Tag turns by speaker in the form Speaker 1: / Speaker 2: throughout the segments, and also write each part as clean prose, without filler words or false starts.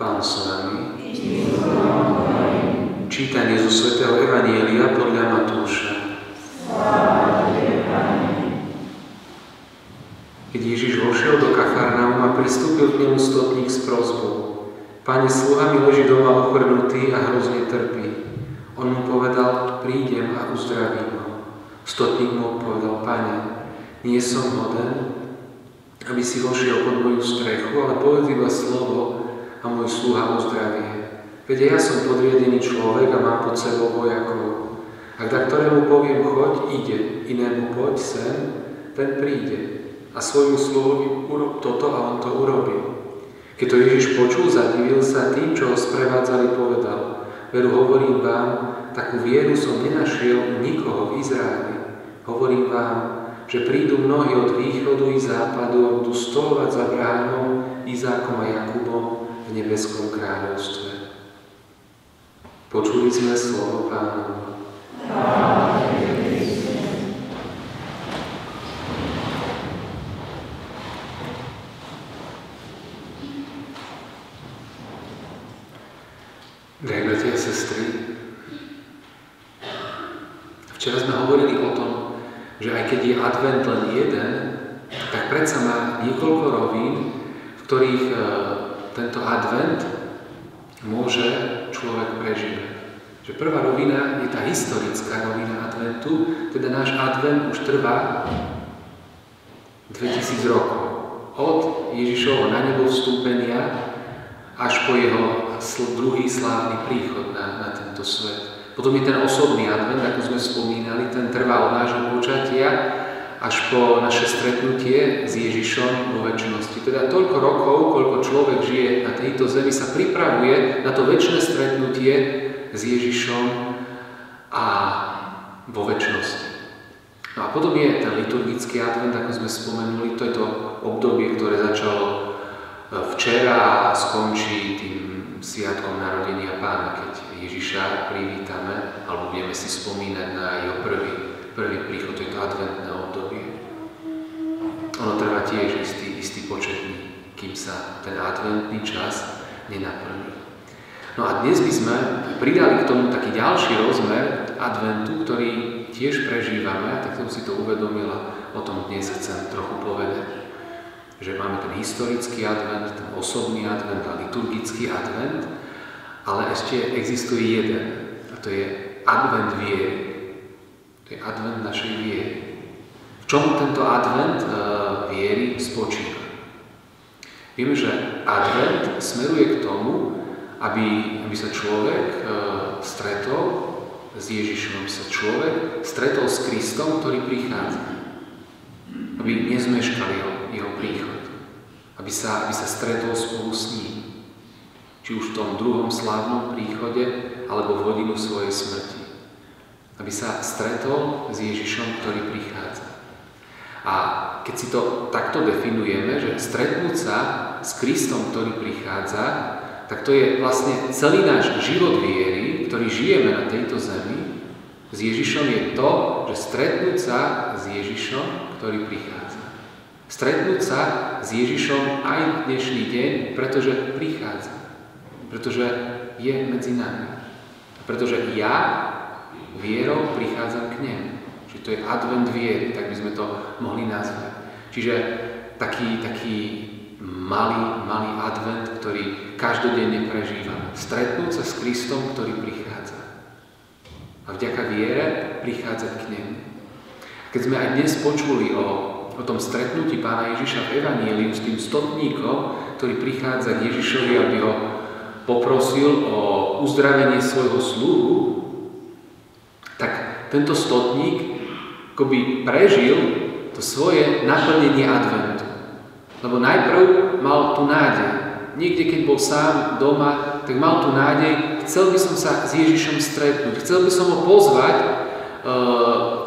Speaker 1: Pán s vami. Čítanie zo svätého Evanjelia podľa Matúša. Keď Ježiš vošiel do Kafarnauma, pristúpil k nemu stotník s prosbou: Pane, sluha mi leží doma ochrnutý a hrozne trpí. On mu povedal: Prídem a uzdravím ho. Stotník mu odpovedal: Pane, nie som hoden, aby si vošiel pod moju strechu, ale povedz iba slovo a môj sluha uzdravie. Veď ja som podriadený človek a mám pod sebou vojakov. Ak da ktorému poviem choď, ide, inému poď sem, ten príde. A svojmu sluhovi urob toto a on to urobil. Keď to Ježiš počul, zadivil sa, tým, čo ho sprevádzali, povedal: Veru, hovorím vám, takú vieru som nenašiel nikoho v Izraeli. Hovorím vám, že prídu mnohí od východu i západu a budú stolovať za Abrahamom, Izákom a Jakubom v nebeskom kráľovstve. Počuli sme slovo Pánovo. Drahí bratia a sestry, včera sme hovorili o tom, že aj keď je advent len jeden, tak predsa má niekoľko rovín, v ktorých tento advent môže človek prežívať. Že prvá rovina je tá historická rovina adventu, teda náš advent už trvá 2000 rokov. Od Ježišovho na nebo vstúpenia až po jeho druhý slávny príchod na tento svet. Potom je ten osobný advent, ako sme spomínali, ten trvá od nášho počatia až po naše stretnutie s Ježišom vo večnosti. Teda toľko rokov, koľko človek žije na tejto zemi, sa pripravuje na to večné stretnutie s Ježišom a vo večnosti. No a potom je ten liturgický advent, ako sme spomenuli, to je to obdobie, ktoré začalo včera a skončí tým sviatkom narodenia Pána, keď Ježiša privítame, alebo budeme si spomínať na jeho prvý príchod, to je to adventné obdobie. Ono trvá tiež istý počet dní, kým sa ten adventný čas nenaplní. No a dnes by sme pridali k tomu taký ďalší rozmer adventu, ktorý tiež prežívame, a tak som si to uvedomila, o tom dnes chcem trochu povedať. Že máme ten historický advent, ten osobný advent a liturgický advent, ale ešte existuje jeden, a to je advent viery. To je advent našej viery. V čom tento advent viery spočíva? Vieme, že advent smeruje k tomu, aby sa človek stretol s Ježišom, aby sa človek stretol s Kristom, ktorý prichádza. Aby nezmeškal jeho príchod. Aby sa stretol spolu s ním. Či už v tom druhom slávnom príchode, alebo v hodinu svojej smrti. Aby sa stretol s Ježišom, ktorý prichádza. A keď si to takto definujeme, že stretnúť sa s Kristom, ktorý prichádza, tak to je vlastne celý náš život viery, ktorý žijeme na tejto zemi. S Ježišom je to, že stretnúť sa s Ježišom, ktorý prichádza. Stretnúť sa s Ježišom aj dnešný deň, pretože prichádza. Pretože je medzi nami. Pretože ja vierou prichádzam k nemu. Čiže to je advent viery, tak by sme to mohli nazvať. Čiže taký malý advent, ktorý každodenne prežívame. Stretnúť sa s Kristom, ktorý prichádza. A vďaka viere prichádzať k nemu. Keď sme aj dnes počuli o tom stretnutí Pána Ježiša v Evanjeliu s tým stotníkom, ktorý prichádza k Ježišovi, aby ho poprosil o uzdravenie svojho sluhu, tak tento stotník akoby prežil to svoje naplnenie adventu. Lebo najprv mal tú nádej. Niekde, keď bol sám doma, tak mal tú nádej, chcel by som sa s Ježišom stretnúť, chcel by som ho pozvať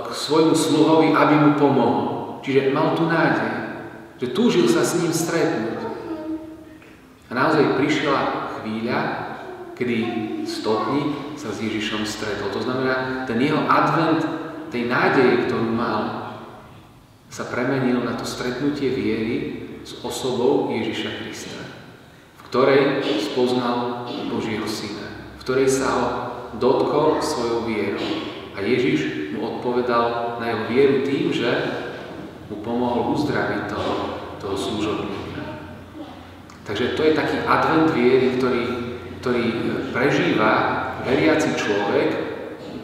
Speaker 1: k svojmu sluhovi, aby mu pomohol. Čiže mal tú nádej, že túžil sa s ním stretnúť. A naozaj prišla chvíľa, kedy stotník sa s Ježišom stretol. To znamená, ten jeho advent tej nádeje, ktorú mal, sa premenil na to stretnutie viery s osobou Ježiša Krista, v ktorej spoznal Božieho Syna, v ktorej sa ho dotkol svojou vierou. A Ježiš mu odpovedal na jeho vieru tým, že mu pomohol uzdraviť toho služobníka. Takže to je taký advent viery, ktorý prežíva veriaci človek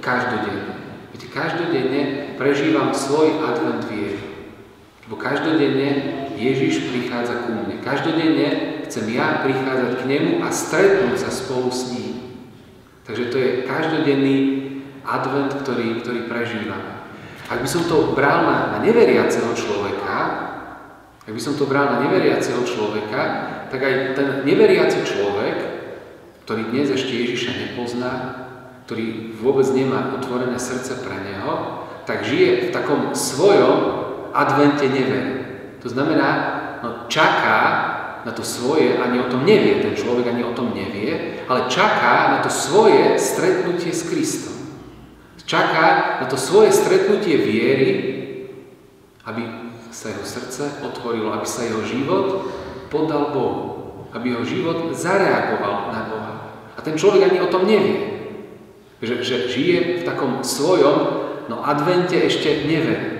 Speaker 1: každodenne. Viete, každodenne prežívam svoj advent viery. Lebo každodenne Ježiš prichádza ku mne. Každodenne chcem ja prichádzať k nemu a stretnúť sa spolu s ním. Takže to je každodenný advent, ktorý prežívame. Ak by som to bral na neveriaceho človeka, tak aj ten neveriaci človek, ktorý dnes ešte Ježiša nepozná, ktorý vôbec nemá otvorené srdce pre neho, tak žije v takom svojom advente neverí. To znamená, čaká na to svoje, ani o tom nevie, ten človek ani o tom nevie, ale čaká na to svoje stretnutie s Kristom. Čaká na to svoje stretnutie viery, aby sa jeho srdce otvorilo, aby sa jeho život podal Bohu, aby jeho život zareagoval na Boha. A ten človek ani o tom nevie, že žije v takom svojom advente ešte neverí.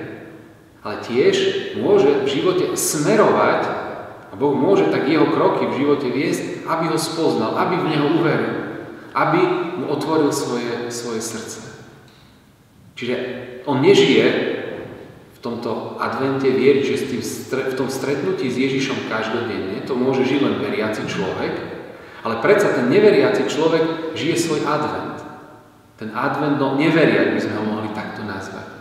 Speaker 1: Ale tiež môže v živote smerovať a Boh môže tak jeho kroky v živote viesť, aby ho spoznal, aby v neho uveril, aby mu otvoril svoje srdce. Čiže on nežije v tomto advente viery, čiže v tom stretnutí s Ježišom každodenne, to môže žiť len veriaci človek, ale predsa ten neveriaci človek žije svoj advent. Ten advent neverí, ak by sme ho mohli takto nazvať.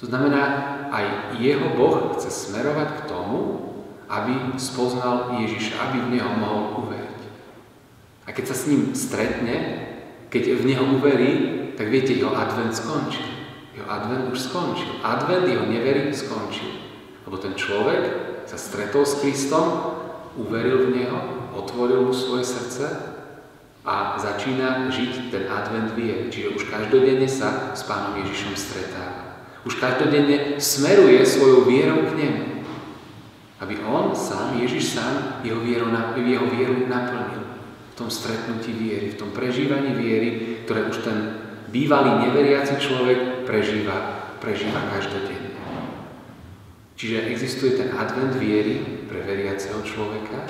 Speaker 1: To znamená, aj jeho Boh chce smerovať k tomu, aby spoznal Ježiša, aby v neho mohol uveriť. A keď sa s ním stretne, keď v neho uverí, tak viete, jeho advent skončil. Jeho advent už skončil. Advent jeho neverí skončil. Lebo ten človek sa stretol s Kristom, uveril v neho, otvoril mu svoje srdce a začína žiť ten advent viery. Čiže už každodenne sa s Pánom Ježišom stretáva. Už každodenne smeruje svojou vierou k nemu. Aby on sám, Ježiš sám, jeho vieru naplnil. V tom stretnutí viery, v tom prežívaní viery, ktoré už ten bývalý neveriaci človek prežíva každodenne. Čiže existuje ten advent viery pre veriaceho človeka,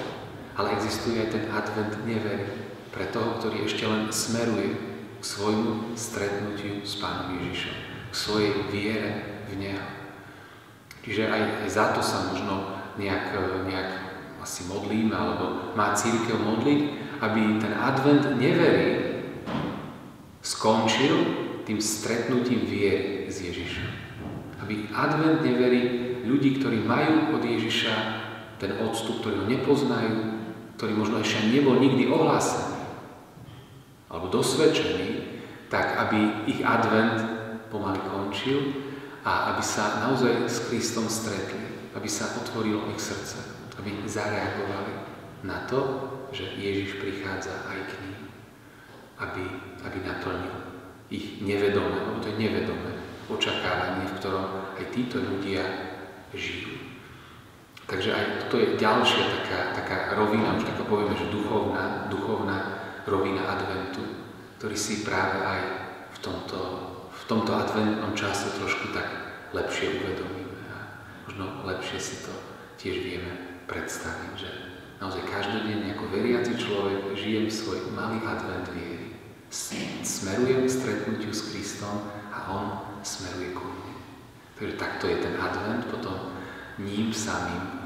Speaker 1: ale existuje aj ten advent nevery pre toho, ktorý ešte len smeruje k svojmu stretnutiu s Pánom Ježišom, k svojej viere v Neho. Čiže aj za to sa možno nejak asi modlíme, alebo má cirkev modliť, aby ten advent neverí skončil tým stretnutím viery s Ježišom. Aby advent neverí ľudí, ktorí majú od Ježiša ten odstup, ktorí ho nepoznajú, ktorý možno ešte nebol nikdy ohlásený alebo dosvedčený, tak aby ich advent pomaly končil a aby sa naozaj s Kristom stretli, aby sa otvorilo ich srdce, aby zareagovali na to, že Ježiš prichádza aj k ním, aby naplnil ich nevedomé, lebo to je nevedomé očakávanie, v ktorom aj títo ľudia žijú. Takže aj toto je ďalšia taká rovina, už taká povieme, že duchovná rovina adventu, ktorý si práve aj v tomto adventnom čase trošku tak lepšie uvedomíme a možno lepšie si to tiež vieme predstaviť, že naozaj každodenne ako veriaci človek žijem svoj malý advent viery. Smerujem k stretnutiu s Kristom a on smeruje ku mne. Takže takto je ten advent potom ním samým